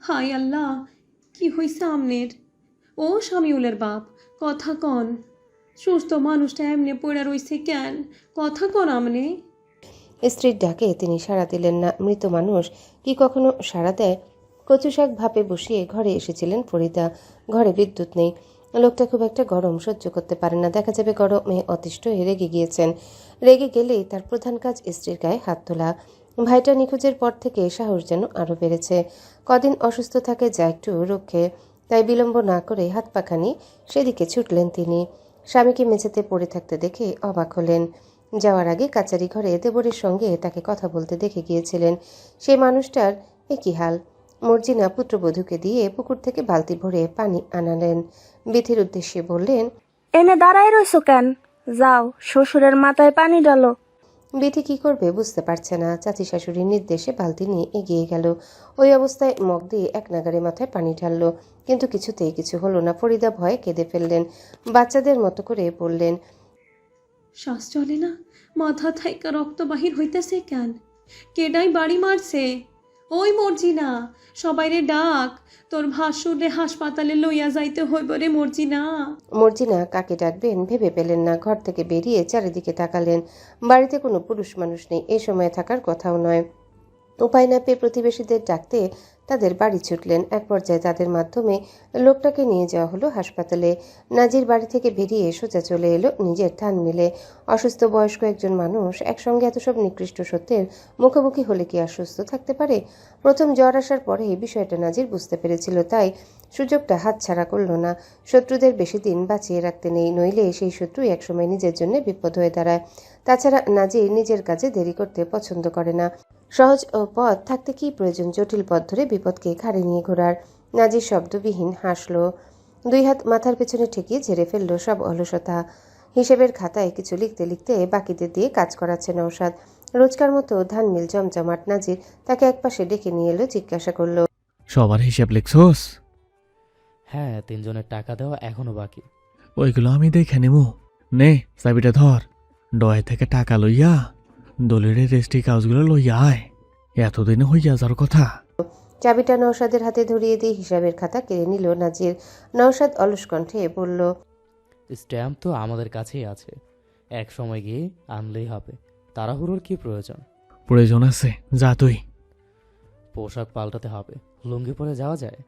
হায় আল্লাহ, কি হইছে আমনের? ও শামিউলের বাপ, কথা কন। সুস্থ মানুষটা এমনি পড়ে রইছে কেন? কথা কন আমনে। স্ত্রীর ডাকে তিনি সাড়া দিলেন না। মৃত মানুষ কি কখনো সাড়া দেয়? কচু শাক ভাপে বসিয়ে ঘরে এসেছিলেন ফরিদা। ঘরে বিদ্যুৎ নেই। লোকটা খুব একটা গরম সহ্য করতে পারে না। দেখা যাবে গরমে অতিষ্ঠ হয়ে রেগে গিয়েছেন। রেগে গেলেই তার প্রধান কাজ স্ত্রীর গায়ে হাত তোলা। ভাইটা নিখোঁজের পর থেকে সাহস যেন আরও বেড়েছে। কদিন অসুস্থ থাকে যা একটু রক্ষে, তাই বিলম্ব না করে হাত পাখানি সেদিকে ছুটলেন তিনি। স্বামীকে মেঝেতে পড়ে থাকতে দেখে অবাক হলেন। যাওয়ার আগে কাচারি ঘরে দেবরের সঙ্গে তাকে কথা বলতে দেখে গিয়েছিলেন। সেই মানুষটার একই হাল। মর্জিনা পুত্রবধূকে দিয়ে পুকুর থেকে বালতি ভরে পানি আনালেন। বিথির উদ্দেশ্যে বললেন, এনে দাঁড়ায় রইছো কেন? যাও, শ্বশুরের মাথায় পানি ডালো। বিথি কি করবে বুঝতে পারছে না। চাচি শাশুড়ির নির্দেশে বালতি নিয়ে এগিয়ে গেল। ওই অবস্থায় মগ দিয়ে এক নাগারে মাথায় পানি ঢালল, কিন্তু কিছুতেই কিছু হলো না। ফরিদা ভয়ে কেঁদে ফেললেন। বাচ্চাদের মতো করে বললেন, শ্বাস চলে না, মাথা থাইকা রক্ত বাহির হইতেছে কেন? কেডাই বাড়ি মারছে? ওই মর্জিনা, সবাইরে ডাক, তোর ভাসুরে হাসপাতালে লইয়া যাইতে হইব রে মর্জিনা। মর্জিনা কাকে ডাকবেন ভেবে পেলেন না। ঘর থেকে বেরিয়ে চারিদিকে তাকালেন। বাড়িতে কোনো পুরুষ মানুষ নেই, এই সময় থাকার কথাও নয়। উপায় না পেয়ে প্রতিবেশীদের ডাকতে তাদের বাড়ি ছুটলেন। এক পর্যায়ে তাদের মাধ্যমে লোকটাকে নিয়ে যাওয়া হলো হাসপাতালে। নাজির বাড়ি থেকে বেরিয়ে সোজা চলে এলো নিজের ঠান মিলে। অসুস্থ বয়স্ক একজন মানুষ একসঙ্গে এত সব নিকৃষ্ট সত্যের মুখোমুখি হলে কি আর সুস্থ থাকতে পারে? প্রথম জ্বর আসার পরে এই বিষয়টা নাজির বুঝতে পেরেছিল, তাই সুযোগটা হাতছাড়া করল না। শত্রুদের বেশি দিন বাঁচিয়ে রাখতে নেই, নইলে সেই শত্রু একসময় নিজের জন্য বিপদ হয়ে দাঁড়ায়। তাছাড়া নাজির নিজের কাজে দেরি করতে পছন্দ করে না। সহজ পথ থাকতে কি প্রয়োজন জটিল পথ ধরে বিপদকে ঘাড়ে নিয়ে ঘোরার? নাজির শব্দবিহীন হাসল। দুই হাত মাথার পেছনে ঠেকিয়ে ঝেড়ে ফেলল সব অলসতা। হিসেবের খাতায় কিছু লিখতে লিখতে বাকিদের দিয়ে কাজ করাচ্ছে নওশাদ। রোজকার মতো ধান মিল জমজমাট। নাজির তাকে একপাশে ডেকে নিয়ে এলো, জিজ্ঞাসা করল, সবার হিসাব লিখছোস? হ্যাঁ, 3 জনের টাকা দেওয়া এখনো বাকি। ওইগুলো আমি দেখে নেবো। নে চাবিটা ধর, ডয় থেকে টাকা লইয়া দলের রেজিস্ট্রি কাগজগুলো লইয়া আয়, এতদিনে হইয়া যার কথা। চাবিটা নওশাদের হাতে ধরিয়ে দিয়ে হিসাবের খাতা কেড়ে নিল নাজির। নওশাদ অলস কণ্ঠে বলল, স্ট্যাম্প তো আমাদের কাছেই আছে, এক সময় গিয়ে আনলেই হবে। তাড়াহুড়োর কি প্রয়োজন? প্রয়োজন আছে, যা তুই। পোশাক পাল্টাতে হবে, লুঙ্গি পরে যাওয়া যায়?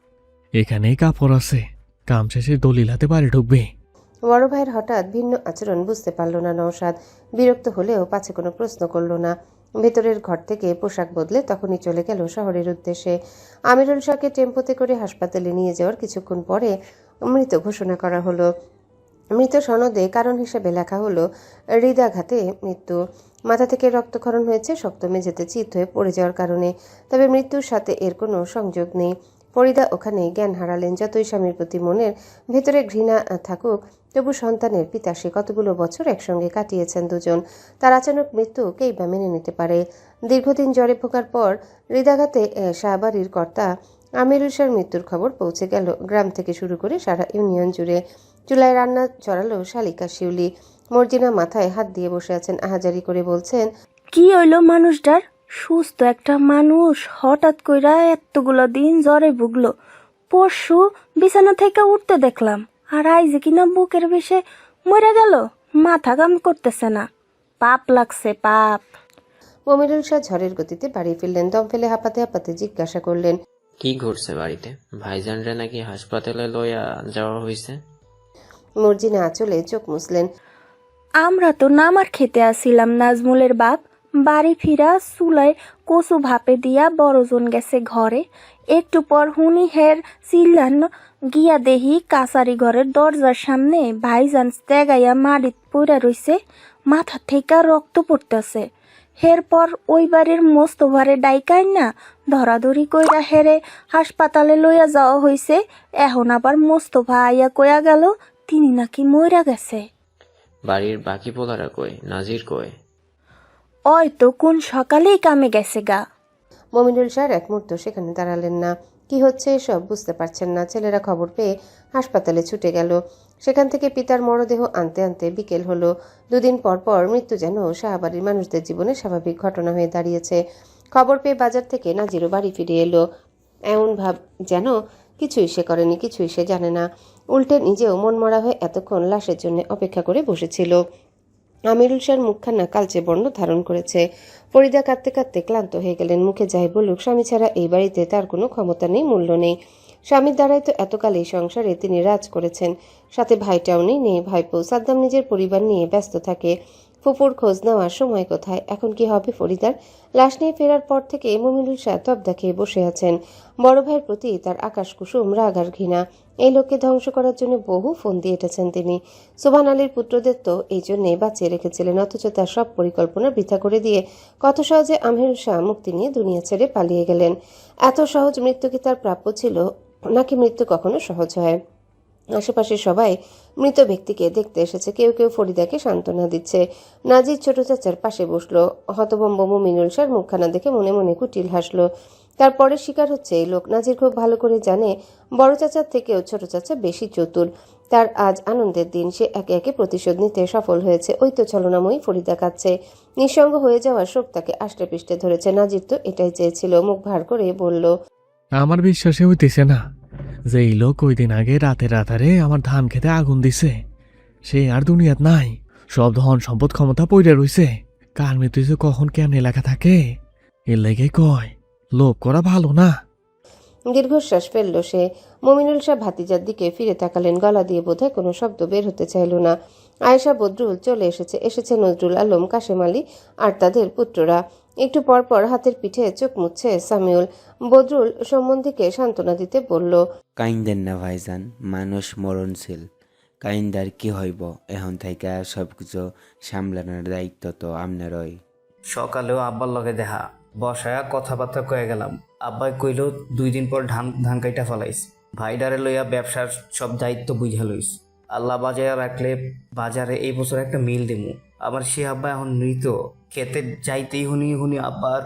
এখানেই কাপড় আছে, কাম শেষে দলিল হাতে বাড়ি ঢুকবে। বড় ভাইয়ের হঠাৎ ভিন্ন আচরণ বুঝতে পারল না নওশাদ। বিরক্ত হলেও পাছে কোনো প্রশ্ন করল না। ভেতরের ঘর থেকে পোশাক বদলে তখনই চলে গেল শহরের উদ্দেশ্যে। আমিরুল শাহকে টেম্পোতে করে হাসপাতালে নিয়ে যাওয়ার কিছুক্ষণ পরে মৃত ঘোষণা করা হলো। মৃত সনদে কারণ হিসেবে লেখা হলো হৃদয়াঘাতে মৃত্যু। মাথা থেকে রক্তক্ষরণ হয়েছে শক্ত মেঝেতে চিত হয়ে পড়ে যাওয়ার কারণে। তবে মৃত্যুর সাথে এর কোনো সংযোগ নেই। ফরিদা ওখানেই জ্ঞান হারালেন। যতই স্বামীর প্রতি মনের ভেতরে ঘৃণা থাকুক, তবু সন্তানের পিতা সে কতগুলো বছর একসঙ্গে কাটিয়েছেন দুজন। তার আচানক মৃত্যু কেই বা মেনে নিতে পারে? দীর্ঘদিন জ্বরে ভোগার পর হৃদয়াঘাতে শাহবাড়ির কর্তা আমিরুল শাহর মৃত্যুর খবর পৌঁছে গেল গ্রাম থেকে শুরু করে সারা ইউনিয়ন জুড়ে। চুলায় রান্না চড়ালো শালিকা শিউলি। মর্জিনা মাথায় হাত দিয়ে বসে আছেন, আহাজারি করে বলছেন, কি হইল মানুষটার? সুস্থ একটা মানুষ হঠাৎ কইরা এতগুলো দিন জ্বরে ভুগলো। পরশু বিছানা থেকে উঠতে দেখলাম, আর আইজে কিনা বুকের বিষে মরে গেল। মাথা কাম করতেছে না, পাপ লাগছে পাপ। মমিনুল শাহ ঝড়ের গতিতে বাড়ি ফিরলেন। দম ফেলে হাঁপাতে হাঁপাতে জিজ্ঞাসা করলেন, কি ঘটছে বাড়িতে? ভাইজানরে নাকি হাসপাতালে লইয়া যাওয়া হইছে? মর্জিনা আঁচলে চোখ মুছলেন। আমরা তো নামার খেতে আসিলাম নাজমুলের বাপ। বাড়ি ফিরা চুলায় কচু ভাপে দিয়া বড়জন গেছে ঘরে। একটু পর হুনি হের চিল্লান গিয়া দেহি কাছারি ঘরের দরজার সামনে ভাইজান তেগাইয়া মাটিত পইরা রইছে, মাথা থেকে রক্ত পড়তেছে। এরপর ওই বাড়ির মোস্তফারে ডাইকাই না ধরাধরি কইরা হেরে হাসপাতালে লইয়া যাওয়া হইছে। এখন আবার মোস্তফা আইয়া কইয়া গেল তিনি নাকি মইরা গেছে। বাড়ির বাকি পোলারা কই? নাজির কই? ওই তো কোন সকালেই কামে গেছে গা। মমিনুল শাহ এক মুহূর্ত সেখানে দাঁড়ালেন না। কি হচ্ছে এসব বুঝতে পারছেন না। ছেলেরা খবর পেয়ে হাসপাতালে ছুটে গেল। সেখান থেকে পিতার মরদেহ আনতে আনতে বিকেল হলো। 2 দিন পর পর মৃত্যু যেন শাহবাড়ির মানুষদের জীবনে স্বাভাবিক ঘটনা হয়ে দাঁড়িয়েছে। খবর পেয়ে বাজার থেকে নাজিরও বাড়ি ফিরে এলো। এমন ভাব যেন কিছুই সে করেনি, কিছুই সে জানে না। উল্টে নিজেও মনমরা হয়ে এতক্ষণ লাশের জন্য অপেক্ষা করে বসেছিল। আমিরুল শাহর মুখখানা কালচে বর্ণ ধারণ করেছে। ফরিদা কাঁদতে কাঁদতে ক্লান্ত হয়ে গেলেন। মুখে যাই বলুক, স্বামী ছাড়া এই বাড়িতে তার কোনো ক্ষমতা নেই, মূল্য নেই। স্বামীর দ্বারাই তো এতকাল এই সংসারে তিনি রাজ করেছেন। সাথে ভাইটাও নেই ভাইপো। সাদ্দাম নিজের পরিবার নিয়ে ব্যস্ত থাকে। ফুপুর খোঁজ নেওয়ার সময় কোথায়? এখন কি হবে ফরিদার? লাশ নিয়ে ফেরার পর থেকে মুমিনুল শাহ তবদা খেয়ে বসে আছেন। বড় ভাইয়ের প্রতি তার আকাশ কুসুম রাগ আর ঘৃণা। এই লোককে ধ্বংস করার জন্য বহু ফোন দিয়ে এটেছেন তিনি। সোবহান আলীর পুত্রদের তো এই জন্যে বাঁচিয়ে রেখেছিলেন, অথচ তার সব পরিকল্পনা বৃথা করে দিয়ে কত সহজে আমিরুল শাহ মুক্তি নিয়ে দুনিয়া ছেড়ে পালিয়ে গেলেন। এত সহজ মৃত্যু কি তার প্রাপ্য ছিল, নাকি মৃত্যু কখনো সহজ হয়? আশেপাশে সবাই মৃত ব্যক্তিকে দেখতে এসেছে। কেউ কেউ ফরিদাকে সান্ত্বনা দিচ্ছে। নাজির ছোট চাচার পাশে বসলো। হতভম্ব মুমিনুল শাহর মুখখানা দেখে মনে মনে কুটিল হাসলো। তারপরে শিকার হচ্ছে এই লোক। নাজির খুব ভালো করে জানে বড় চাচার থেকেও ছোট চাচা বেশি চতুর। তার আজ আনন্দের দিন। সে একে একে প্রতিশোধ নিতে সফল হয়েছে। ওই তো ছলনাময়ী ফরিদা কাঁদছে। নিঃসঙ্গ হয়ে যাওয়ার শোক তাকে আষ্টে পৃষ্ঠে ধরেছে। নাজির তো এটাই চেয়েছিল। মুখ ভার করে বলল, আমার বিশ্বাসে হইতেছে না যে এই লোক ওই দিন আগে রাতের রাতারে আমার ধান খেতে আগুন দিছে। সে আর দুনিয়াত নাই। সব ধন সম্পদ ক্ষমতা পইরা রইছে। কার মৃত্যু যে কখন কেমনে লেখা থাকে, এর লেগে কয় লোভ করা ভালো না। দীর্ঘশ্বাস ফেলল সে। মুমিনুল শাহ ভাতিজার দিকে ফিরে তাকালেন। গলা দিয়ে বোধহয় কোনো শব্দ বের হতে চাইল না। আয়েশা, বদরুল চলে এসেছে নজরুল আলম, কাশেম আলী আর তাদের পুত্ররা। একটু পর পর হাতের পিঠে চোখ মুছছে সামিউল। বদরুল সম্বন্ধীকে সান্ত্বনা দিতে বলল, কাইন্দেন না ভাইজান, মানুষ মরণশীল। কাইন্দার কি হইব, এখন থেকে সবকিছু সামলানোর দায়িত্ব তো আপনারই। সকালেও আব্বার লগে দেখা বসায়া কথাবার্তা কয়ে গেলাম। আব্বাই কইল 2 দিন পর ধান কাইটা ফলাইস। ভাইডারে লইয়া ব্যবসার সব দায়িত্ব বুঝা লইস। আল্লাহ বাজারে রাখলে বাজারে এই বছর একটা মিল দিমু। আমার সে আব্বা এখন মৃত, খেতে যাইতেই হুনি আব্বার।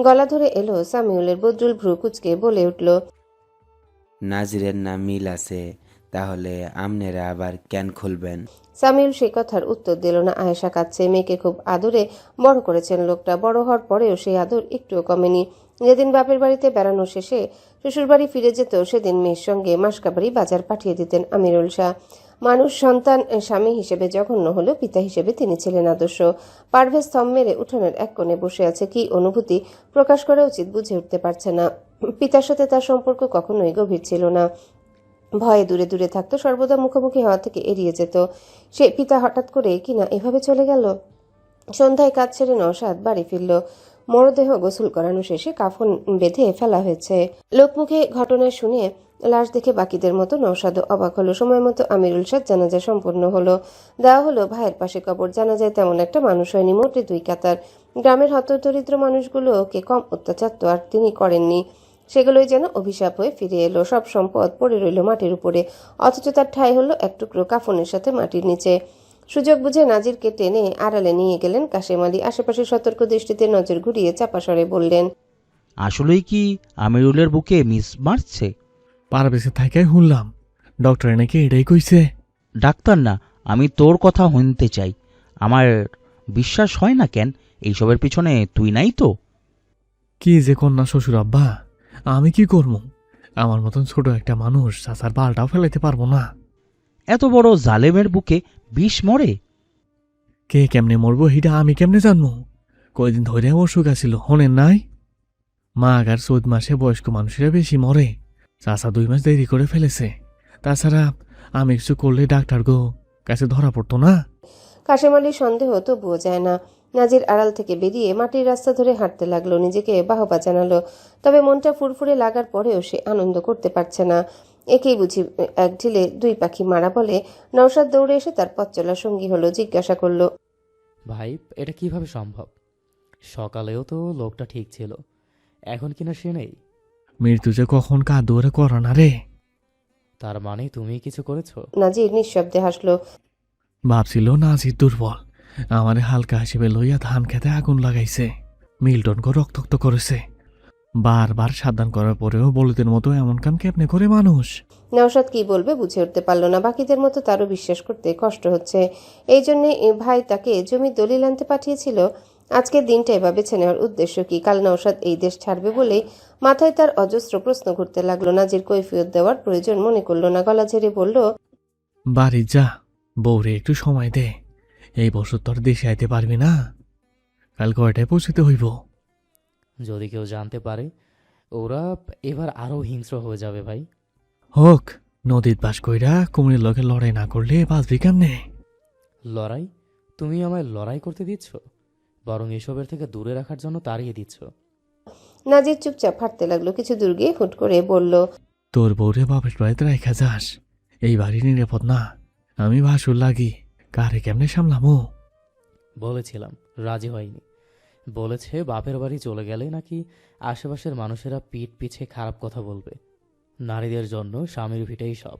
গলা ধরে এলো সামিউলের। বদরুল ভ্রু কুচকে বলে উঠল, নাজিরের না মিল আছে, তাহলে আমনেরা আবার কেন খুলবেন? সামিউল সে কথার উত্তর দিল না। আয়েশা কাঁদছে। মেয়েকে খুব আদরে বড় করেছেন লোকটা। বড় হওয়ার পরেও সেই আদর একটুও কমেনি। যেদিন বাপের বাড়িতে বেড়ানো শেষে শ্বশুরবাড়ি ফিরে যেত, সেদিন মেয়ের সঙ্গে মাসকাবাড়ি বাজার পাঠিয়ে দিতেন আমিরুল শাহ। মানুষ সন্তান স্বামী হিসেবে জঘন্য হলো, পিতা হিসেবে তিনি ছিলেন আদর্শ। পারভেজ থম মেরে উঠোনের এক কোণে বসে আছে। কি অনুভূতি প্রকাশ করা উচিত বুঝে উঠতে পারছে না। পিতার সাথে তার সম্পর্ক কখনোই গভীর ছিল না। ভয়ে দূরে দূরে থাকতো, সর্বদা মুখোমুখি হওয়া থেকে এড়িয়ে যেত। সে পিতা হঠাৎ করে কিনা এভাবে চলে গেল। সন্ধ্যায় কাজ ছেড়ে নওশাদ বাড়ি ফিরল। মরদেহ গোসল করানো শেষে কাফন বেঁধে ফেলা হয়েছে। লোকমুখে ঘটনা শুনে লাশ দেখে বাকিদের মতো নওশাদও অবাক হলো। সময় মতো আমিরুল শাহ জানাজা সম্পন্ন হলো। দেওয়া হলো ভাইয়ের পাশে কবর। জানাজায় তেমন একটা মানুষ হয়নি, মোটে 2 কাতার। গ্রামের হতদরিদ্র মানুষগুলোকে কম অত্যাচার তো আর তিনি করেননি। সেগুলোই যেন অভিশাপ হয়ে ফিরে এলো। সব সম্পদ পড়ে রইল মাটির উপরে, অথচ তার ঠাঁই হলো এক টুকরো কাফনের সাথে মাটির নিচে। সুযোগ বুঝে নাজিরকে টেনে আড়ালে নিয়ে গেলেন কাশেম আলী। আশেপাশে সতর্ক দৃষ্টিতে নজর ঘুরিয়ে চাপা স্বরে বললেন, আসলেই কি আমিরুলের বুকে মিস মারছে? পারবেশে থাকাই শুনলাম ডক্টরে নাকি এটাই কইছে। ডাক্তার না, আমি তোর কথা শুনতে চাই। আমার বিশ্বাস হয় না কেন? এইসবের পিছনে তুই নাই তো? কি যে কন্যা শ্বশুর আব্বা, আমি কি করবো? আমার মতন ছোট একটা মানুষ চাচার বালটাও ফেলাইতে পারবো না। এত বড় জালেমের বুকে বিষ মরে? কে কেমনে মরবো হিটা আমি কেমনে জানবো? কয়দিন ধরে অসুখ আছিল, হনেন নাই? মাঘ আর চৈত মাসে বয়স্ক মানুষেরা বেশি মরে। চাচা 2 মাস দেরি করে ফেলেছে। তাছাড়া আমি কিছু করলে ডাক্তার গো কাছে ধরা পড়তো না। কাশেম আলীর সন্দেহ তবুও যায় না। নাজির আড়াল থেকে বেরিয়ে মাটির রাস্তা ধরে হাঁটতে লাগলো। নিজেকে বাহবা জানালো, তবে মনটা ফুরফুরে লাগার পরেও সে আনন্দ করতে পারছে না। একেই বুঝি এক ঢিলে 2 পাখি মারা বলে। নওশাদ দৌড়ে এসে তার পথ চলা সঙ্গী হলো। জিজ্ঞাসা করলো, ভাই এটা কিভাবে সম্ভব? সকালেও তো লোকটা ঠিক ছিল, এখন কিনা সে নেই। মৃত্যু যে কখন কাদুরে করো না রে। তার মানে তুমি কিছু করেছো? নাজির নিঃশব্দে হাসলো। ভাবছিল নাজির দুর্বল, আমারে হালকা হিসেবে লইয়া ধান খেতে আগুন লাগাইছে, মিল্টনকে রক্তাক্ত করেছে। বারবার সাবধান করার পরেও বলদের মতো এমন কাম কেমনে করে মানুষ? নওশাদ কি বলবে বুঝে উঠতে পারল না। বাকিদের মতো তারও বিশ্বাস করতে কষ্ট হচ্ছে। এই জন্যে ভাই তাকে জমির দলিল আনতে পাঠিয়েছিল। আজকের দিনটা এভাবে বেছে নেওয়ার উদ্দেশ্য কি? কাল নওশাদ এই দেশ ছাড়বে বলেই মাথায় তার অজস্র প্রশ্ন ঘুরতে লাগলো। নাজির কৈফিয়ত দেওয়ার প্রয়োজন মনে করলো না। গলা ঝেড়ে বলল, বাড়ি যা, বউরে একটু সময় দে। এই বছর তোর দেশে আইতে পারবি না। কাল কয়টায় পৌঁছতে হইব? যদি কেউ জানতে পারে, ওরা এবার আরও হিংস্র হয়ে যাবে ভাই। হোক, নদীত বাস কইরা কুমিরের লগে লড়াই না করলে বাঁচবি কেমনে? লড়াই? তুমি আমায় লড়াই করতে দিচ্ছ? বরং এসবের থেকে দূরে রাখার জন্য তাড়িয়ে দিচ্ছ। নাজির চুপচাপ হাঁটতে লাগলো। কিছু দূর গিয়ে হুট করে বলল, তোর বউরে বাপের বাড়িতে রেখা যাস। এই বাড়ি নিরাপদ না। আমি ভাসুর লাগি, কারে কেমনে সামলামো? বলেছিলাম, রাজি হয়নি। বলেছে বাপের বাড়ি চলে গেলে নাকি আশেপাশের মানুষেরা পিঠ পিছে খারাপ কথা বলবে। নারীদের জন্য স্বামীর ভিটেই সব।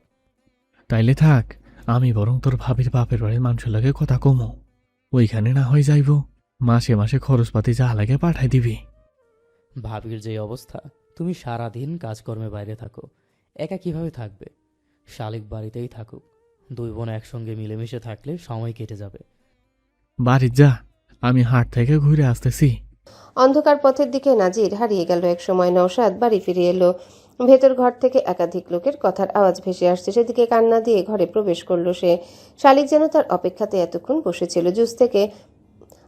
তাইলে থাক, আমি বরং তোর ভাবির বাপের বাড়ির মানুষের লাগে কথা কমো। ওইখানে না হয়ে যাইব, মাসে মাসে খরচপাতি যা লাগে পাঠাই দিবি। ভাবির যে অবস্থা, তুমি সারাদিন কাজকর্মে বাইরে থাকো, একা কিভাবে থাকবে? শালিক বাড়িতেই থাকুক, দুই বোন একসঙ্গে মিলেমিশে থাকলে সময় কেটে যাবে। বাড়ি যা, আমি হাট থেকে ঘুরে আসতেছি। অন্ধকার পথের দিকে নাজির হারিয়ে গেল। এক সময় নওশাদ বাড়ি ফিরে এলো। ভেতর ঘর থেকে একাধিক লোকের কথার আওয়াজ ভেসে আসছে। সেদিকে কান্না দিয়ে ঘরে প্রবেশ করলো সে। শালিক যেন তার অপেক্ষাতে এতক্ষণ বসেছিল।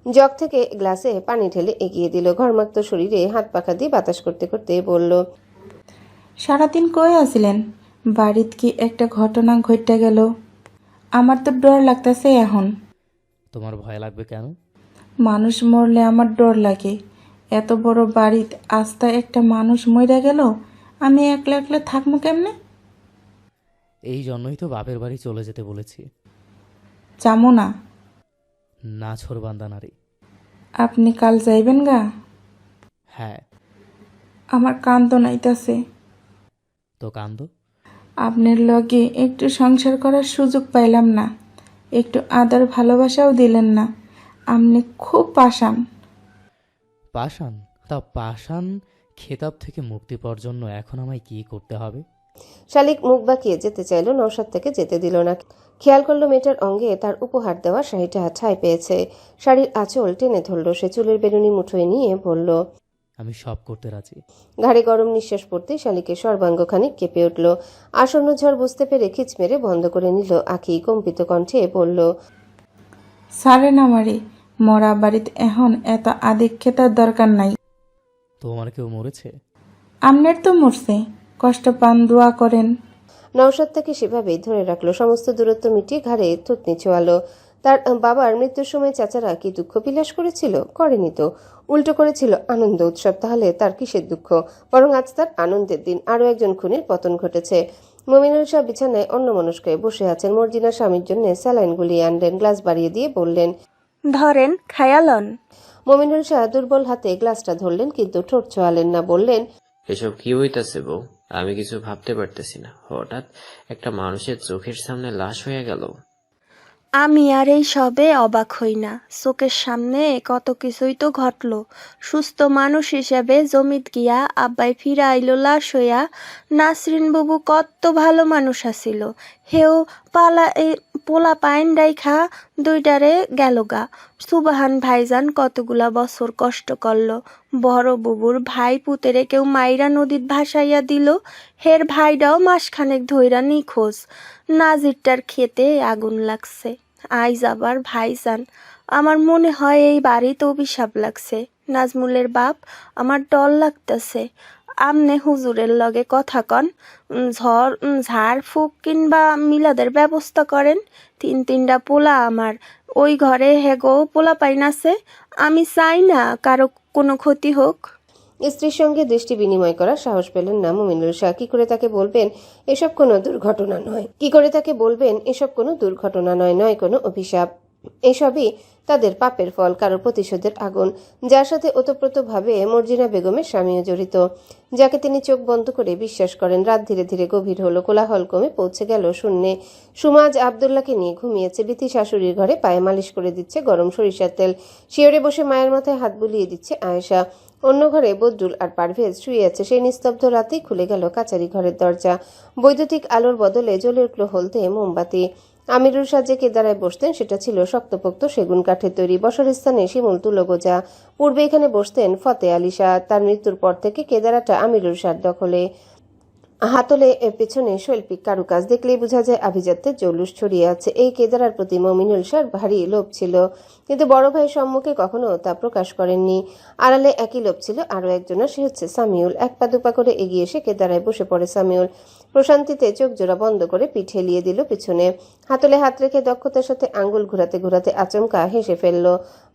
জগ থেকে গ্লাসে পানি ঢেলে এগিয়ে দিল। ঘর্মাক্ত শরীরে হাত পাখা দিয়ে বাতাস করতে করতে বলল, সারাদিন কই আছিলেন? বাড়িত কি একটা ঘটনা ঘটে গেল? আমার তো ডর লাগতেছে এখন। তোমার ভয় লাগবে কেন? মানুষ মরলে আমার ডর লাগে। এত বড় বাড়িত আস্তা একটা মানুষ মইরা গেল, আমি একলা একলা থাকবো কেমনে? এই জন্যই তো বাপের বাড়ি চলে যেতে বলেছি। যাবো না। নাছোড়বান্দা নারী। আপনি কাল যাইবেন গা? হ্যাঁ। আমার কান্দ নাইতাছে। তো কান্দ। আপনার লগে একটু সংসার করার সুযোগ পাইলাম না, একটু আদর ভালোবাসাও দিলেন না। আপনি খুব পাষাণ। পাষাণ? তা পাষাণ খেতাব থেকে মুক্তি পাওয়ার জন্য এখন আমায় কি করতে হবে? শালিক মুখ বাঁকিয়ে যেতে চাইল, নওশাদ থেকে যেতে দিল না। খেয়াল করলো মেয়েটার অঙ্গে তার উপহার দেওয়া শাড়িটা ঠাঁই পেয়েছে। শাড়ির আঁচল টেনে ধরল সে। চুলের বেনুনি মুঠোয় নিয়ে বলল, আমি সব করতে রাজি। ঘাড়ে গরম নিঃশ্বাস পড়তেই শালিকের সর্বাঙ্গ খানিক কেঁপে উঠল। আসন্ন ঝড় বুঝতে পেরে খিচ মেরে বন্ধ করে নিল আঁখি। কম্পিত কণ্ঠে বলল, সারেন আমারে। মরা বাড়িতে এখন এত আদিক্ষেতার দরকার নাই। তোমার কেউ মরেছে? আমনের তো মরছে, কষ্ট পান, দোয়া করেন। নওশাদ তাকে সেভাবেই ধরে রাখলো। সমস্ত দূরত্ব মিটিয়ে ঘাড়ে থুতনি ছোয়ালো। তার বাবার মৃত্যুর সময় চাচারা কি দুঃখ বিলাস করেছিল? করেনি তো, উল্টো করেছিল আনন্দ উৎসব। তাহলে তার কিসের দুঃখ? বরং আজ তার আনন্দের দিন। আরও একজন খুনির পতন ঘটেছে। মমিনুল শাহ বিছানায় অন্যমনস্ক হয়ে বসে আছেন। মর্জিনা স্বামীর জন্য স্যালাইন গুলিয়ে আনলেন। গ্লাস বাড়িয়ে দিয়ে বললেন, ধরেন, খায়ালন। মমিনুল শাহ দুর্বল হাতে গ্লাসটা ধরলেন, কিন্তু ঠোঁট ছোঁয়ালেন না। বললেন, এসব কি হইতাছে বউ? আমি কিছু ভাবতে পারতেছি না। হঠাৎ একটা মানুষের চোখের সামনে লাশ হয়ে গেল। আমি আর এই সবে অবাক হই না। চোখের সামনে কত কিছুই তো ঘটলো। সুস্থ মানুষ হিসেবে জমিত গিয়া আব্বাই ফিরা আইলো লাশ হইয়া। নাসরিন বাবু কত ভালো মানুষ আছিল, হেও পোলা পাইন রাইখা দুইটারে গেলগা। সুবাহান ভাইজান কতগুলা বছর কষ্ট করলো। বড় বুবুর ভাই পুতেরে কেউ মাইরা নদীত ভাসাইয়া দিল। হের ভাইটাও মাসখানেক ধইরা নিখোঁজ। নাজিরটার খেতে আগুন লাগছে। আইজ আবার ভাইজান। আমার মনে হয় এই বাড়িতে অভিশাপ লাগছে। নাজমুলের বাপ, আমার ডর লাগতেছে। আমনে হুজুরের লগে কথা কন, ঝাড় ফুক কিংবা মিলাদের ব্যবস্থা করেন। তিনটা পোলা আমার, ওই ঘরে হেগো পোলা পাইন আছে। আমি চাই না কারো কোনো ক্ষতি হোক। স্ত্রীর সঙ্গে দৃষ্টি বিনিময় করার সাহস পেলেন না মুমিনুল শাহ। কি করে তাকে বলবেন এসব কোনো দুর্ঘটনা নয়? নয় কোনো অভিশাপ। এসবই তাদের পাপের ফল, কারো প্রতিশোধের আগুন, যার সাথে ওতপ্রোতভাবে মর্জিনা বেগমের স্বামীও জড়িত, যাকে তিনি চোখ বন্ধ করে বিশ্বাস করেন। রাত ধীরে ধীরে গভীর হলো, কোলাহল কমে পৌঁছে গেল শূন্যে। সুমাজ আবদুল্লাহকে নিয়ে ঘুমিয়েছে। বিথি শাশুড়ির ঘরে পায়ে মালিশ করে দিচ্ছে গরম সরিষার তেল। শিয়রে বসে মায়ের মাথায় হাত বুলিয়ে দিচ্ছে আয়েশা। অন্য ঘরে বদরুল আর পারভেজ শুয়ে আছে। সেই নিস্তব্ধ রাতেই খুলে গেল কাচারি ঘরের দরজা। বৈদ্যুতিক আলোর বদলে জ্বলে উঠল হলদে মোমবাতি। আমিরুল শাহ যে কেদারায় বসতেন সেটা ছিল শক্তপোক্ত সেগুন কাঠের তৈরি। বসার স্থানে শিমুল তুলো গোজা। পূর্বে এখানে বসতেন ফতে আলী শাহ। তার মৃত্যুর পর থেকে কেদারাটা আমিরুল শাহর দখলে। হাতলে পেছনে শৈল্পিক কারুকাজ দেখলেই বোঝা যায় আভিজাত্যের জৌলুস ছড়িয়ে আছে। এই কেদারার প্রতি মমিনুল শাহর ভারী লোভ ছিল, কিন্তু বড় ভাই সম্মুখে কখনো তা প্রকাশ করেননি। আড়ালে একই লোভ ছিল আরও একজনের, সে হচ্ছে সামিউল। এক পা দুপা করে এগিয়ে এসে কেদারায় বসে পড়ে সামিউল। প্রশান্তিতে চোখ জোড়া বন্ধ করে পিঠ হেলিয়ে দিল পিছনে। হাতলে হাত রেখে দক্ষতার সাথে আঙ্গুল ঘুরাতে ঘুরাতে আচমকা হেসে ফেলল।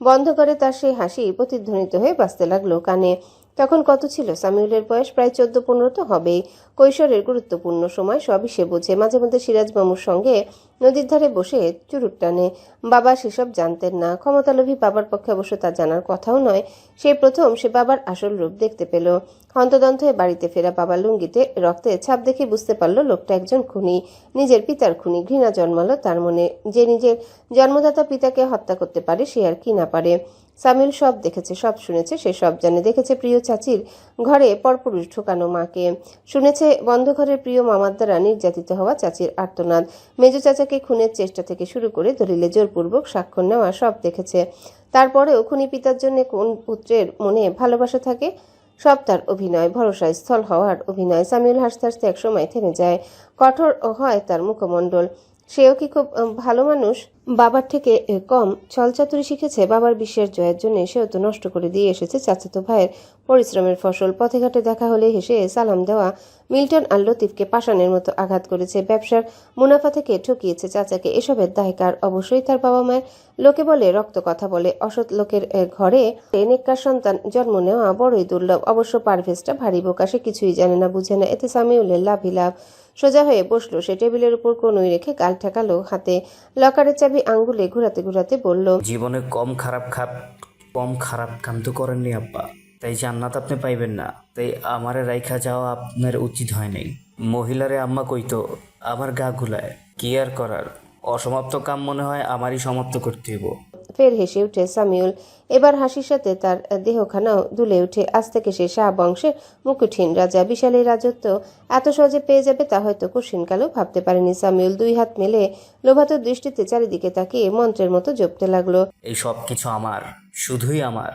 বন্ধ করে তার সেই হাসি প্রতিধ্বনিত হয়ে বাজতে লাগলো কানে। তখন কত ছিল সামিউলের বয়স? প্রায় 14-15 তো হবেই। কৈশোরের গুরুত্বপূর্ণ সময়, সবই সে বোঝে। মাঝে মধ্যে সিরাজ মামুর সঙ্গে নদীর ধারে বসে চুরুট টানে। বাবা সেসব জানতেন না। ক্ষমতালোভী বাবার পক্ষে অবশ্য তা জানার কথাও নয়। সেই প্রথম সে বাবার আসল রূপ দেখতে পেল। হন্তদন্ত হয়ে বাড়িতে ফেরা বাবার লুঙ্গিতে রক্তের ছাপ দেখে বুঝতে পারল লোকটা একজন খুনি, নিজের পিতার খুনি। ঘৃণা জন্মালো তার মনে। যে নিজের জন্মদাতা পিতাকে হত্যা করতে পারে সে আর কি না পারে। সামিউল সব দেখেছে, সব শুনেছে, সে সব জানে। দেখেছে প্রিয় চাচির ঘরে পরপুরুষ ঢোকানো মাকে, শুনেছে বন্ধ ঘরের প্রিয় মামার দ্বারা নির্যাতিত হওয়া চাচির আর্তনাদ, মেজ চাচাকে খুনের চেষ্টা থেকে শুরু করে দলিলে জোরপূর্বক স্বাক্ষর নেওয়া সব দেখেছে। তারপরেও খুনি পিতার জন্য কোন পুত্রের মনে ভালোবাসা থাকে? সব তার অভিনয়, ভরসা স্থল হওয়ার অভিনয়। সামিউল হাসতে হাসতে একসময় থেমে যায়। কঠোর হয় তার মুখমণ্ডল। সেও কি খুব ভালো মানুষ? বাবার থেকে কম ছলচাতুরি শিখেছে? বাবার বিশ্বের জয়ের জন্য সেও তো নষ্ট করে দিয়ে এসেছে চাচাতো ভাইয়ের পরিশ্রমের ফসল। পথে ঘাটে দেখা হলে হেসে সালাম দেওয়া মিল্টন আর লতিফকে পাষাণের মতো আঘাত করেছে। ব্যবসার মুনাফা থেকে ঠকিয়েছে চাচাকে। এসবের দায়কার অবশ্যই তার বাবা মায়ের। লোকে বলে রক্ত কথা বলে। অসৎ লোকের ঘরে নেককার সন্তান জন্ম নেওয়া বড়ই দুর্লভ। অবশ্য পারভেজটা ভারী বোকা, সে কিছুই জানে না, বুঝে না। এতে সামিউলের লাভই লাভ। সোজা হয়ে বসলো সে। টেবিলের উপর কনুই রেখে গাল ঠেকালো হাতে। লকারের চাবি আঙ্গুলে ঘুরাতে ঘুরাতে বলল, জীবনে কম খারাপ কাম তো করেননি আব্বা, তাই জান্নাত আপনি পাইবেন না। তাই আমারে রাইখা যাওয়া আপনার উচিত হয় নাই। মহিলারে আম্মা কইতো আমার গা গুলায়, কি আর করার, অসমাপ্ত কাম মনে হয় আমারই সমাপ্ত করতে হইব। ফের হেসে উঠে সামিউল। এবার হাসির সাথে তার দেহখানাও দুলে উঠে। আজ থেকে সে শাহ বংশের মুকুটহীন রাজা। বিশাল এই রাজত্ব এত সহজে পেয়ে যাবে তা হয়তো কঠিনকালেও ভাবতে পারেনি সামিউল। দুই হাত মেলে লোভাতুর দৃষ্টিতে চারিদিকে তাকিয়ে মন্ত্রের মতো জপতে লাগলো, এই সব কিছু আমার, শুধুই আমার।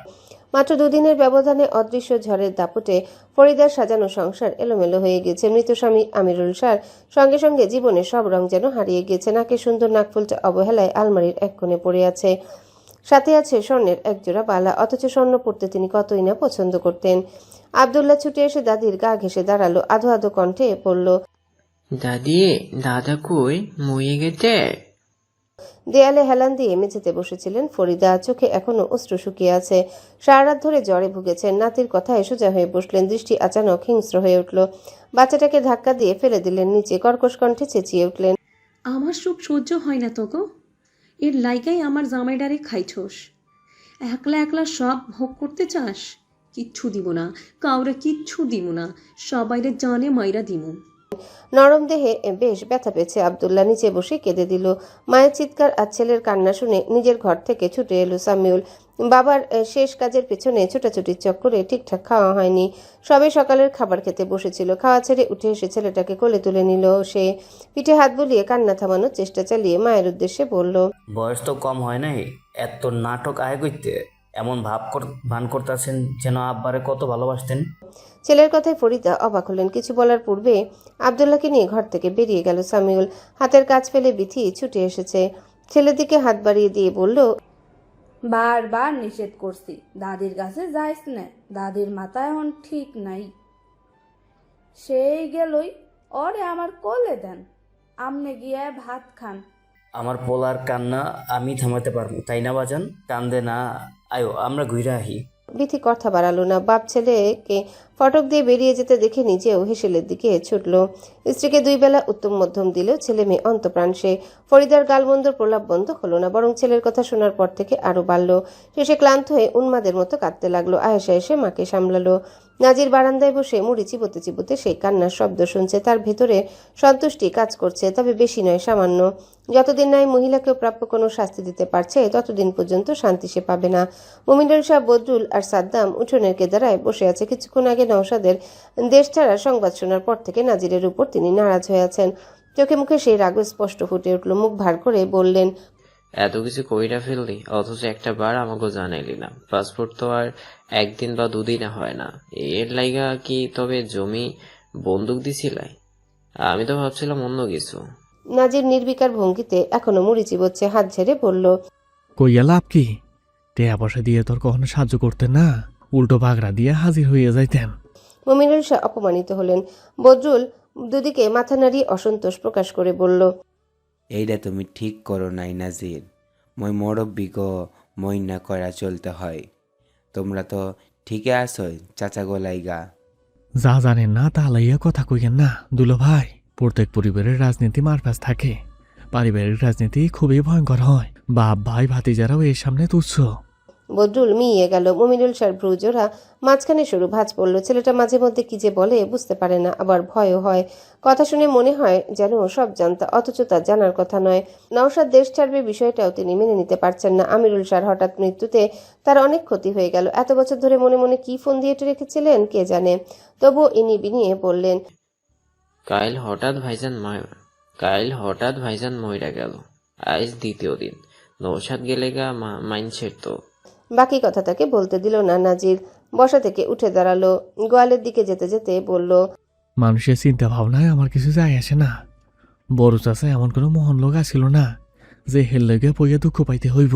মাত্র দুদিনের ব্যবধানে অদৃশ্য ঝড়ের দাপটে ফরিদার সাজানো সংসার এলোমেলো হয়ে গেছে। মৃত স্বামী আমিরুল শাহর সঙ্গে সঙ্গে জীবনের সব রং যেন হারিয়ে গিয়েছে। নাকে সুন্দর নাকফুলটা অবহেলায় আলমারির এক কোণে পড়ে আছে। সাথে আছে স্বর্ণের একজোড়া বালা, অথচ স্বর্ণ পড়তে তিনি কতই না পছন্দ করতেন। আব্দুল্লাহ ছুটে এসে দাদির গা ঘেঁষে দাঁড়ালো। আধো আধো কণ্ঠে পড়ল, দাদি, দাদা কই? মইয়ে গেছে? দেয়ালে হেলান দিয়ে মেঝেতে বসেছিলেন ফরিদা। চোখে এখনো অশ্রু শুকিয়ে আছে। সারা রাত ধরে জ্বরে ভুগেছেন। নাতির কথায় সোজা হয়ে বসলেন। দৃষ্টি আচানক হিংস্র হয়ে উঠল। বাচ্চাটাকে ধাক্কা দিয়ে ফেলে দিলেন নিচে। কর্কশ কণ্ঠে চেঁচিয়ে উঠলেন, আমার সুখ সহ্য হয় না তোকে। এর লাইগাই আমার জামাইডারে খাইছোস। একলা একলা সব ভোগ করতে চাস? কিচ্ছু দিব না, কাউরে কিচ্ছু দিব না, সবাইরে জানে মাইরা দিমু। নরম দেহে বেশ ব্যথা পেয়েছে আব্দুল্লাহ। নিচে বসে কেঁদে দিল। মায়ের চিৎকার আর ছেলের কান্না শুনে নিজের ঘর থেকে ছুটে এলো সামিউল। বাবার শেষ কাজের পেছনে ছোটাছুটির চক্করে ঠিকঠাক খাওয়া হয়নি। সবে সকালের খাবার খেতে বসেছিল। খাওয়া ছেড়ে উঠে এসে ছেলেটাকে কোলে তুলে নিল সে। পিঠে হাত বুলিয়ে কান্না থামানোর চেষ্টা চালিয়ে মায়ের উদ্দেশ্যে বলল, বয়স তো কম হয় নাই, এত নাটক আয় করতে এমন ভান করতেছেন যেন আব্বারে কত ভালোবাসতেন। ছেলের কথায় ফরিদা অবাক হলেন। কিছু বলার পূর্বে আব্দুল্লাহকে নিয়ে ঘর থেকে বেরিয়ে গেল সামিউল। হাতের কাজ ফেলে বিথি ছুটে এসেছে। ছেলের দিকে হাত বাড়িয়ে দিয়ে বলল, বারবার নিষেধ করছি দাদির কাছে যাইস না, দাদির মাথা এখন ঠিক নাই। সেই গেলই ওরে আমার কোলে দেন, আমনে গিয়া ভাত খান। আমার পোলার কান্না আমি থামাতে পারবো, তাই না বাজান? কান্দে না, আয়ো আমরা ঘুরে আহি। বিথি কথা বাড়ালো না। বাপ ছেলেকে ফটক দিয়ে বেরিয়ে যেতে দেখে নিজেও হেসেলের দিকে ছুটল। স্ত্রীকে 2 বেলা উত্তম মধ্যম দিলেও ছেলে মেয়ে অন্তপ্রাণ সে। ফরিদার গালমন্দর প্রলাপ বন্ধ হলো না, বরং ছেলের কথা শোনার পর থেকে আরো বাড়ল। শেষে ক্লান্ত হয়ে উন্মাদের মতো কাঁদতে লাগলো। আয়েশা এসে মাকে সামলালো। নাজির বারান্দায় বসে মুড়ি চিবোতে চিবোতে সেই কান্নার শব্দ শুনছে। তার ভেতরে সন্তুষ্টি কাজ করছে, তবে বেশি নয়, সামান্য। যতদিন না এই মহিলাকেও প্রাপ্য কোনো শাস্তি দিতে পারছে ততদিন পর্যন্ত শান্তি সে পাবে না। মুমিনুল শাহ, বদরুল আর সাদ্দাম উঠোনের কেদারায় বসে আছে। কিছুক্ষণ আগে নওশাদের দেশ ছাড়ার সংবাদ শোনার পর থেকে নাজিরের উপর তিনি নারাজ হয়ে আছেন। চোখে মুখে সেই রাগ স্পষ্ট ফুটে উঠল। মুখ ভার করে বললেন, এত কিছু কইরা ফেললি, অথচ একটা বার আমাকে জানাইলি না। পাসপোর্ট তো আর 1 দিন বা 2 দিনে হয় না। এর লাইগা কি তবে জমি বন্দুক দিছিলাই? আমি তো ভাবছিলাম অন্য কিছু। নাজির নির্বিকার ভঙ্গিতে এখনো মুড়ি চিবোচ্ছে, হাত ঝেড়ে বলল, কইয়া লাভ কি? টেয়া পয়সা দিয়ে তোর কখনো সাহায্য করতেন না, উল্টো বাগড়া দিয়ে হাজির হয়ে যাইতেন। মুমিনুল শাহ অপমানিত হলেন। বদরুল দুদিকে মাথা নাড়িয়ে অসন্তোষ প্রকাশ করে বলল, এইটা তুমি ঠিক করো নাই নাজির। মই মুরব্বী গো, মই না করা চলতে হয়। তোমরা তো ঠিকই আসো চাচা গোলাইগা। যা জানেন না তা লাইয়া কথা কইয়েন না দুলো ভাই। প্রত্যেক পরিবারের রাজনীতি মারপ্যাচ থাকে। পারিবারিক রাজনীতি খুবই ভয়ঙ্কর হয়। বাপ ভাই ভাতিজারাও এর সামনে তুচ্ছ। বদরুল মিইয়ে গেল। মুমিনুল শাহর ভ্রু জোড়া মাঝখানে সরু ভাঁজ পড়ল। ছেলেটা মাঝে মধ্যে কি যে বলে বুঝতে পারে না, আবার ভয়ও হয়। কথা শুনে মনে হয় যেন সব জানতা, অথচ তার জানার কথা নয়। নওশাদ দেশ ছাড়বে বিষয়টাও তিনি মেনে নিতে পারছেন না। আমিরুল শাহর হঠাৎ মৃত্যুতে তার অনেক ক্ষতি হয়ে গেল। এত বছর ধরে মনে মনে কি ফোন দিয়ে রেখেছিলেন কে জানে। তবুও ইনি বিনিয়ে বললেন, কাইল হঠাৎ ভাইজান মইরা গেল। আজ 2য় দিন। নৌসাদ গেলে গা মাইনছের তো। বাকি কথা তাকে বলতে দিল না। নাজির বসা থেকে উঠে দাঁড়ালো, গোয়ালের দিকে যেতে যেতে বলল, মানুষের চিন্তা ভাবনায় আমার কিছু যায় আসে না। বড় চাষা এমন কোনো মহান লোক আসিল না যে হের লইয়া পইয়া দুঃখ পাইতে হইব।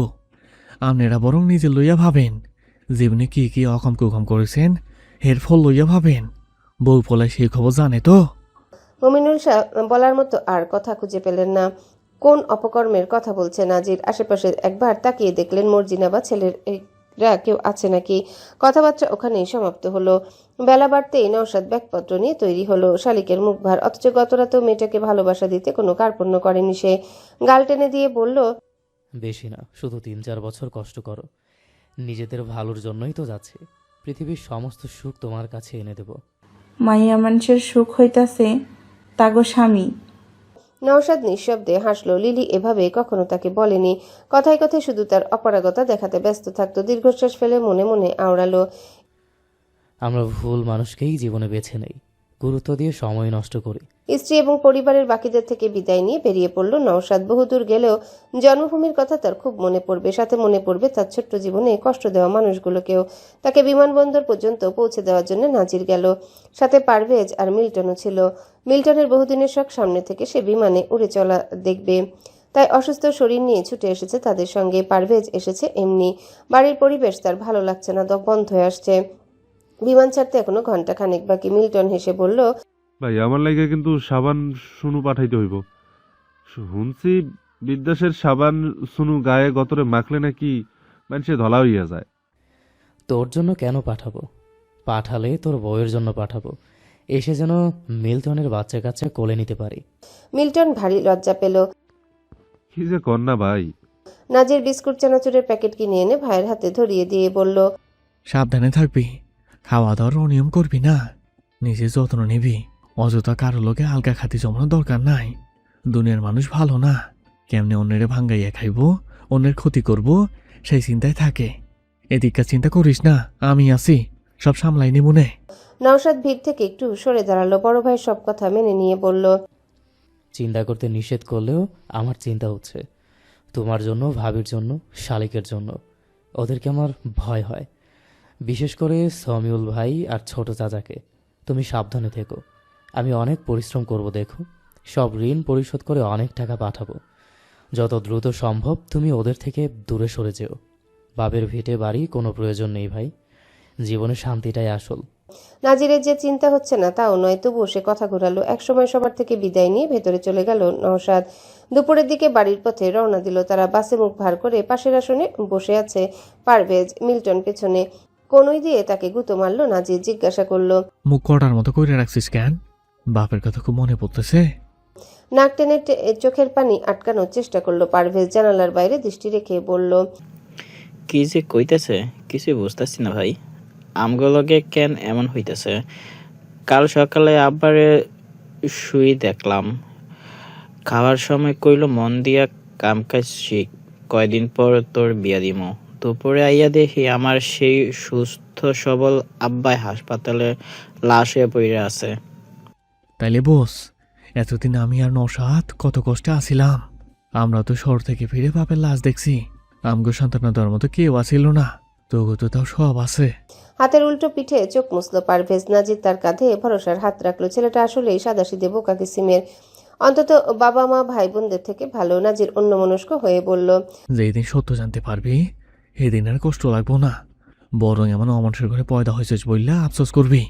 আপনারা বরং নিজে লইয়া ভাবেন, জীবনে কি কি অকম কুকম করেছেন হের ফল লইয়া ভাবেন। বউ ফলায় সেই খবর জানে তো। মুমিনুল শাহ বলার মতো আর কথা খুঁজে পেলেন না। কোন অপকর্মের কথা বলছে নাজির? আশেপাশে একবার তাকিয়ে দেখলেন মর্জিনা বা ছেলেরা কেউ আছে নাকি। কথাবার্তা ওখানেই সমাপ্ত হলো। বেলা বাড়তেই নওশাদ ব্যাগপত্র নিয়ে তৈরি হলো। শালিকের মুখ ভার, অথচ গতরাতেও মেয়েটাকে ভালোবাসা দিতে কোনো কার্পণ্য করেনি সে। গাল টেনে দিয়ে বলল, বেশি না, শুধু 3-4 বছর কষ্ট করো। নিজেদের ভালোর জন্যই তো যাচ্ছে। পৃথিবীর সমস্ত সুখ তোমার কাছে এনে দেব। মাইয়া মানুষের সুখ হইতাছে তাগো স্বামী। নওশাদ নিঃশব্দে হাসলো। লিলি এভাবে কখনো তাকে বলেনি। কথায় কথায় শুধু তার অপারগতা দেখাতে ব্যস্ত থাকতো। দীর্ঘশ্বাস ফেলে মনে মনে আওড়ালো, আমরা ভুল মানুষকেই জীবনে বেছে নেই, গুরুত্ব দিয়ে সময় নষ্ট করি। স্ত্রী এবং পরিবারের বাকিদের থেকে বিদায় নিয়ে বেরিয়ে পড়ল নওশাদ। বহুদূর গেলেও জন্মভূমির কথা তার খুব মনে পড়বে। সাথে মনে পড়বে তার ছোট্ট জীবনে কষ্ট দেওয়া মানুষগুলোকেও। তাকে বিমানবন্দর পর্যন্ত পৌঁছে দেওয়ার জন্য নাজির গেল। সাথে পারভেজ আর মিল্টনও ছিল। মিল্টনের বহুদিনের শখ, সামনে থেকে সে বিমানে উড়ে চলা দেখবে। তাই অসুস্থ শরীর নিয়ে ছুটে এসেছে তাদের সঙ্গে। পারভেজ এসেছে এমনি। বাড়ির পরিবেশ তার ভালো লাগছে না, বন্ধ হয়ে আসছে। বিমান ছাড়তে এখনো ঘন্টা খানেক বাকি। মিল্টন হেসে বলল, ভাই আমার লাগে কিন্তু সাবান সুনু পাঠাইতে হইব। শুনছি বিদ্যাসের সাবান সুনু গায়ে গতরে মাখলে নাকি মানুষে ধলা হইয়া যায়। তোর জন্য কেন পাঠাবো? পাঠালে তোর বউয়ের জন্য পাঠাবো, এসে যেন মিল্টনের বাচ্চা কাচ্চা কোলে নিতে পারি। মিল্টন ভারী লজ্জা পেল। কি যে কর না ভাই। নাজির বিস্কুট চানাচুরের প্যাকেট কিনে এনে ভাইয়ের হাতে ধরিয়ে দিয়ে বলল, সাবধানে থাকবি, খাওয়া দাওয়ার অনিয়ম করবি না, নিজে যত্ন নিবি। অযথা কারো লোকে হালকা খাতি জমানোর দরকার নাই। দুনিয়ার মানুষ ভালো না, কেমনে অন্যের ভাঙ্গাইয়া খাইব, অন্যের ক্ষতি করব, সেই চিন্তায় থাকে। এদিককার চিন্তা করিস না, আমি আছি, সব সামলাই নিবনে। নওশাদ ভিড় থেকে একটু সরে দাঁড়ালো। বড় ভাই সব কথা মেনে নিয়ে বলল, চিন্তা করতে নিষেধ করলেও আমার চিন্তা হচ্ছে তোমার জন্য, ভাবির জন্য, শালিকের জন্য। ওদেরকে আমার ভয় হয়, বিশেষ করে সমিউল ভাই আর ছোট চাচাকে। তুমি সাবধানে থেকো, আমি অনেক পরিশ্রম করব। দেখো, সব ঋণ পরিশোধ করে অনেক টাকা পাঠাবো। যত দ্রুত সম্ভব তুমি ওদের থেকে দূরে সরে যেও। বাবের ভিটে বাড়ি কোনো প্রয়োজন নেই ভাই, জীবনে শান্তিটাই আসল। নাজিরের যে চিন্তা হচ্ছে না তাও নয়, তবুও সে কথা ঘোরালো। একসময় সবার থেকে বিদায় নিয়ে ভেতরে চলে গেল নওশাদ। দুপুরের দিকে বাড়ির পথে রওনা দিল তারা। বাসে মুখ ভার করে পাশের আসনে বসে আছে পারভেজ, মিল্টন পেছনে। কনুই দিয়ে তাকে গুঁতো মারল নাজির। জিজ্ঞাসা করলো, মুখ কটার মতো কইরা রাখছিস কেন? বাপের কথা খুব মনে পড়তেছে। নাক টেনে চোখের পানি আটকানোর চেষ্টা করলো পারভেজ। জানালার বাইরে দৃষ্টি রেখে বলল, কি যে কইতেছে কিছুই বুঝতেছি না ভাই। আমগুলোকে কেন এমন হইতেছে? কাল সকালে আব্বারে শুই দেখলাম, খাওয়ার সময় কইল মন দিয়া কাম কাজ শিখ, কয়দিন পর তোর বিয়া দিমো। দুপুরে আইয়া দেখি আমার সেই সুস্থ সবল আব্বাই হাসপাতালে লাশ হয়ে পড়ে আছে। তাইলে বস, এতদিন আমি আর নওশাদ কত কষ্টে আছিলাম। আমরা তো শহর থেকে ফিরে বাপের লাশ দেখছি। আমগো সন্তান দেওয়ার মতো কেউ আসিল না, তোগো তো তাও সব আছে। হাতের উল্টো পিঠে চোখ মুছল পারভেজ। নাজির তার কাঁধে ভরসার হাত রাখলো। ছেলেটা আসলেই সাদাসিধে বোকা কিসিমের, অন্তত বাবা মা ভাই বোনদের থেকে ভালো। নাজির অন্যমনস্ক হয়ে বলল, যেদিন সত্য জানতে পারবি সেদিন আর কষ্ট লাগবো না, বরং এমন অমানুষের ঘরে পয়দা হয়েছিস বললে আফসোস করবি।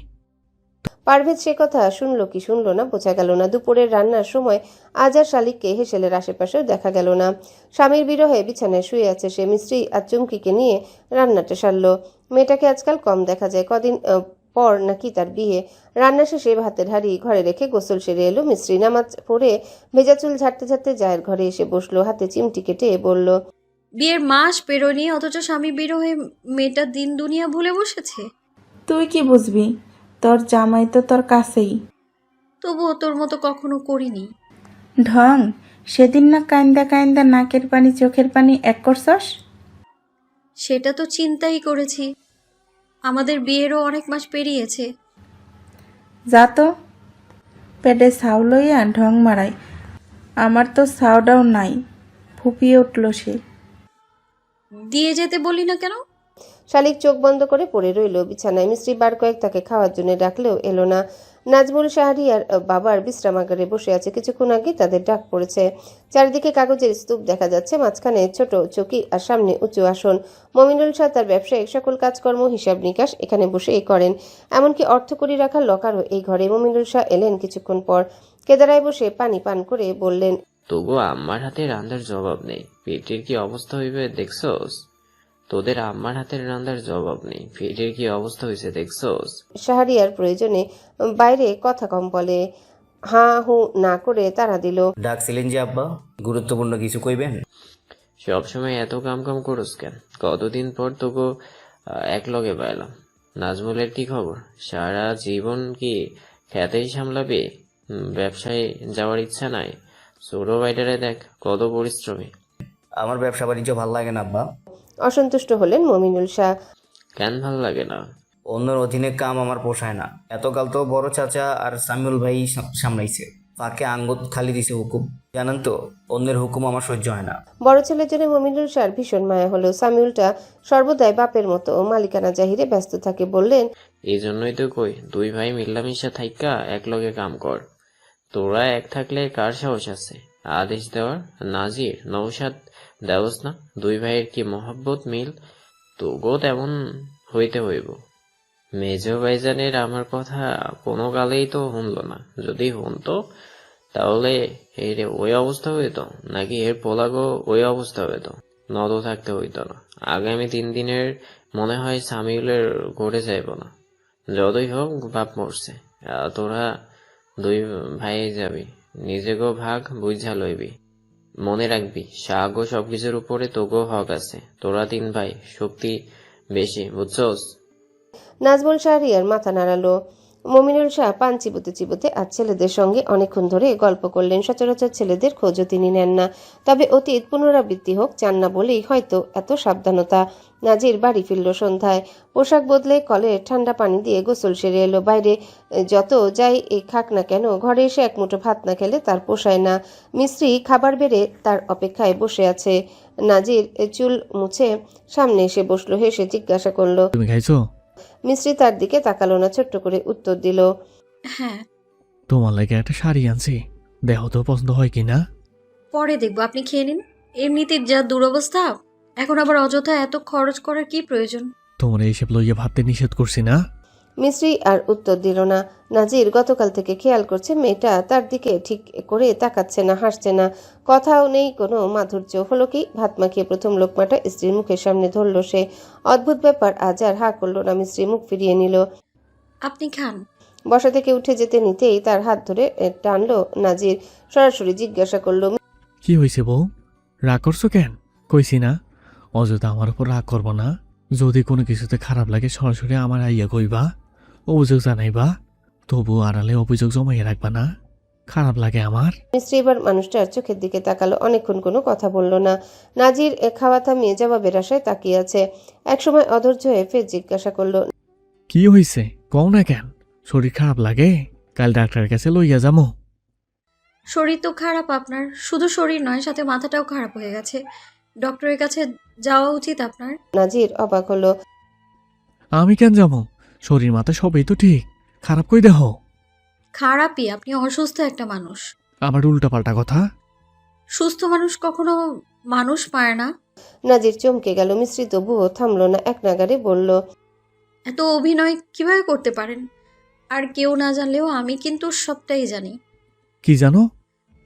পারভেজ সে কথা শুনলো কি শুনলো না বোঝা গেল না। দুপুরের রান্নার সময় আজ আর শালিককে হেসেলের আশেপাশেও দেখা গেল না। স্বামীর বিরহে বিছানায় শুয়ে আছে সে। মিস্ত্রি আর চুমকিকে নিয়ে রান্নাটা সারলো। মেয়েটাকে আজকাল কম দেখা যায়, কদিন পর নাকি তার বিয়ে। রান্না শেষে ভাতের হাঁড়ি ঘরে রেখে গোসল সেরে এলো মিস্ত্রি। নামাজ পড়ে ভেজা চুল ঝাড়তে ঝাড়তে জায়ের ঘরে এসে বসলো। হাতে চিমটি কেটে বলল, বিয়ের মাস পেরোনি অথচ স্বামী বিরহে মেয়েটা দিন দুনিয়া ভুলে বসেছে। তুই কি বুঝবি? তোর জামাই তো তোর কাছেই। তবুও তোর মতো কখনো করিনি। ঢং, সেদিন না কান্দা কান্দা নাকের পানি চোখের পানি এক করছস? সেটা তো চিন্তাই করেছি, আমাদের বিয়েরও অনেক মাস পেরিয়েছে। যা তো, পেটে ছাউ লইয়া ঢং মারাই। আমার তো ছাউটাও নাই। ফুপিয়ে উঠল সে। দিয়ে যেতে বলি না কেন? শালিক চোখ বন্ধ করে পড়ে রইল বিছানায়। মিস্ত্রি বার কয়েক তাকে খাওয়ার জন্য ডাকলেও এলো না। নাজমুল শাহরিয়ার বাবার বিশ্রামাগারে বসে আছে। কিছুক্ষণ আগে তাদের ডাক পড়েছে। চারিদিকে কাগজের স্তূপ দেখা যাচ্ছে, মাঝখানে ছোট চৌকি আর সামনে উঁচু আসন। মমিনুল শাহ তার ব্যবসায়িক সকল কাজকর্ম হিসাব নিকাশ এখানে বসেই করেন, এমনকি অর্থকড়ি রাখার লকারও এই ঘরে। মমিনুল শাহ এলেন কিছুক্ষণ পর। কেদারায় বসে পানি পান করে বললেন, তবু আম্মার হাতে রান্নার জবাব নেই, পেটের কি অবস্থা হইবে দেখছোস? তোদের আম্মার হাতের রান্নার জবাব নেই, পেটের কি অবস্থা হয়েছে দেখছোস? শাহরিয়ার প্রয়োজনে বাইরে কথা কম বলে। হাঁ হু না করে তারা দিল, ডাকছিলেন যে আব্বা, গুরুত্বপূর্ণ কিছু কইবেন? সবসময় এত কাম কাম করস কেন? কতদিন পর তোকে এক লগে পাইলাম। নাজমুলের কি খবর? সারা জীবন কি খেতেই সামলাবে? ব্যবসায় যাওয়ার ইচ্ছা নাই? ছোট ভাইটারে দেখ কত পরিশ্রমী। আমার ব্যবসা বাণিজ্য ভাল লাগে না আব্বা। অসন্তুষ্ট হলেন মমিনুল শাহ। কেন ভাল লাগে না? অন্যের অধীনে কাম আমার পোষায় না। এতকাল তো বড় চাচা আর সামিউল ভাই সামলাইছে, ফাঁকে আঙ্গুত খালি দিছে হুকুম। জানেন তো, অন্যের হুকুম আমার সহ্য হয় না। বড় ছেলের জন্য মমিনুল শাহর ভীষণ মায়া হলেও সামিউলটা সর্বদাই বাপের মতো মালিকানা জাহিরে ব্যস্ত থাকে। বললেন, এই জন্যই তো কই দুই ভাই মিল্লামিশা থাইকা এক লগে কাম কর। তোরা এক থাকলে কার সাহস আছে আদেশ দেওয়ার? নাজির নওশাদ দেওস না? দুই ভাইয়ের কি মহব্বত মিল, তোগো তেমন হইতে হইব। মেজ ভাইজানের আমার কথা কোনো কালেই তো শুনল না। যদি শুনতো তাহলে এর ওই অবস্থা হইতো, নাকি এর পোলাগো ওই অবস্থা হইতো? নদ থাকতে হইতো না। আগামী 3 দিনের মনে হয় সামিউলের ঘরে যাইব না। যতই হোক বাপ মরছে, তোরা দুই ভাই যাবি, নিজেগো ভাগ বুঝা লইবি। মনে রাখবি শাহগো সবকিছুর উপরে তোগো হক আছে। তোরা 3 ভাই, শক্তি বেশি, বুঝছস? নাজমুল শাহরিয়ার মাথা নাড়ালো। মমিনুল শাহ পান চিবোতে চিবোতে আজ ছেলেদের সঙ্গে অনেকক্ষণ ধরে গল্প করলেন। সচরাচর ছেলেদের খোঁজও তিনি নেন না, তবে অতীত পুনরাবৃত্তি হোক চান না বলেই হয়তো এত সাবধানতা। নাজির বাড়ি ফিরল সন্ধ্যায়। পোশাক বদলে কলের ঠান্ডা পানি দিয়ে গোসল সেরে এলো। বাইরে যত যাই খাক না কেন, ঘরে এসে এক মুঠো ভাত না খেলে তার পোষায় না। মিস্ত্রি খাবার বেড়ে তার অপেক্ষায় বসে আছে। নাজির চুল মুছে সামনে এসে বসলো। হেসে জিজ্ঞাসা করলো, তুমি খাইছো? মিস্ত্রি তার দিকে তাকালো না, ছোট্ট করে উত্তর দিল, হ্যাঁ। তোমার লাগে একটা শাড়ি আনছি, দেহ তো পছন্দ হয় কি না? পরে দেখবো, আপনি খেয়ে নিন। এমনিতে যা দুরবস্থা, এখন আবার অযথা এত খরচ করার কি প্রয়োজন? তোমার এইসব লইয়া ভাবতে নিষেধ করছি না? মিস্ত্রি আর উত্তর দিল না। নাজির গতকাল থেকে খেয়াল করছে মেয়েটা তার দিকে ঠিক করে তাকাচ্ছে না, হাসছে না, কথাও নেই কোনো মাধুর্য। হলো কি, ভাত মাখিয়ে প্রথম লোকমাটা স্ত্রীর মুখের সামনে ধরল সে। অদ্ভুত ব্যাপার, আজ আর হা করলো না। মিস্ত্রি মুখ ফিরিয়ে নিল। আপনি খান। বসা থেকে উঠে যেতে নিতেই তার হাত ধরে টানলো নাজির। সরাসরি জিজ্ঞাসা করলো, কি হয়েছে বউ, রাগ করছো কেন? কইছি না অযথা আমার উপর রাগ করবো না। যদি কোনো কিছুতে খারাপ লাগে সরাসরি আমার আইয়া কইবা, অভিযোগ জানাইবা, তবু আড়ালে অভিযোগ জমাইয়া রাখবা না। খারাপ লাগে আমার। মিস্ত্রি এবার মানুষটার চোখের দিকে তাকালো। অনেকক্ষণ কোনো কথা বলল না। নাজির খাওয়া থামিয়ে জবাবের আশায় তাকিয়ে আছে। একসময় অধৈর্য হয়ে ফের জিজ্ঞাসা করলো, কি হইছে কও না কেন? শরীর খারাপ লাগে? কাল ডাক্তারের কাছে লইয়া যামো। শরীর তো খারাপ আপনার, শুধু শরীর নয় সাথে মাথাটাও খারাপ হয়ে গেছে। ডক্টরের কাছে যাওয়া উচিত আপনার। নাজির অবাক হলো। আমি কেন যাবো? শরীর মাথা সবই তো ঠিক, খারাপ কই দেহ? খারাপই, আপনি অসুস্থ একটা মানুষ। আবার উল্টাপাল্টা কথা। সুস্থ মানুষ কখনো মানুষ পায় না। নাজির চমকে গেল। মিস্ত্রি তবুও থামলো না, এক নাগারে বলল, এত অভিনয় কিভাবে করতে পারেন? আর কেউ না জানলেও আমি কিন্তু সবটাই জানি। কি জানো?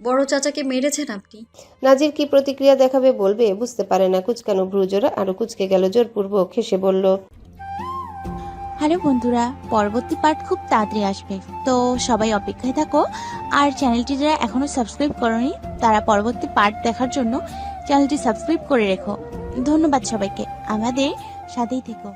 বড় চাচাকে মেরেছেন আপনি। নাজির কি প্রতিক্রিয়া দেখাবে বলবে বুঝতে পারে না। কুচকানো ভ্রুজোড়া আরো কুচকে গেল। জোরপূর্বক হেসে বলল, হ্যালো বন্ধুরা, পরবর্তী পার্ট খুব তাড়াতাড়ি আসবে, তো সবাই অপেক্ষায় থাকো। আর চ্যানেলটি যারা এখনো সাবস্ক্রাইব করোনি তারা পরবর্তী পার্ট দেখার জন্য চ্যানেলটি সাবস্ক্রাইব করে রেখো। ধন্যবাদ সবাইকে, আমাদের সাথেই থেকো।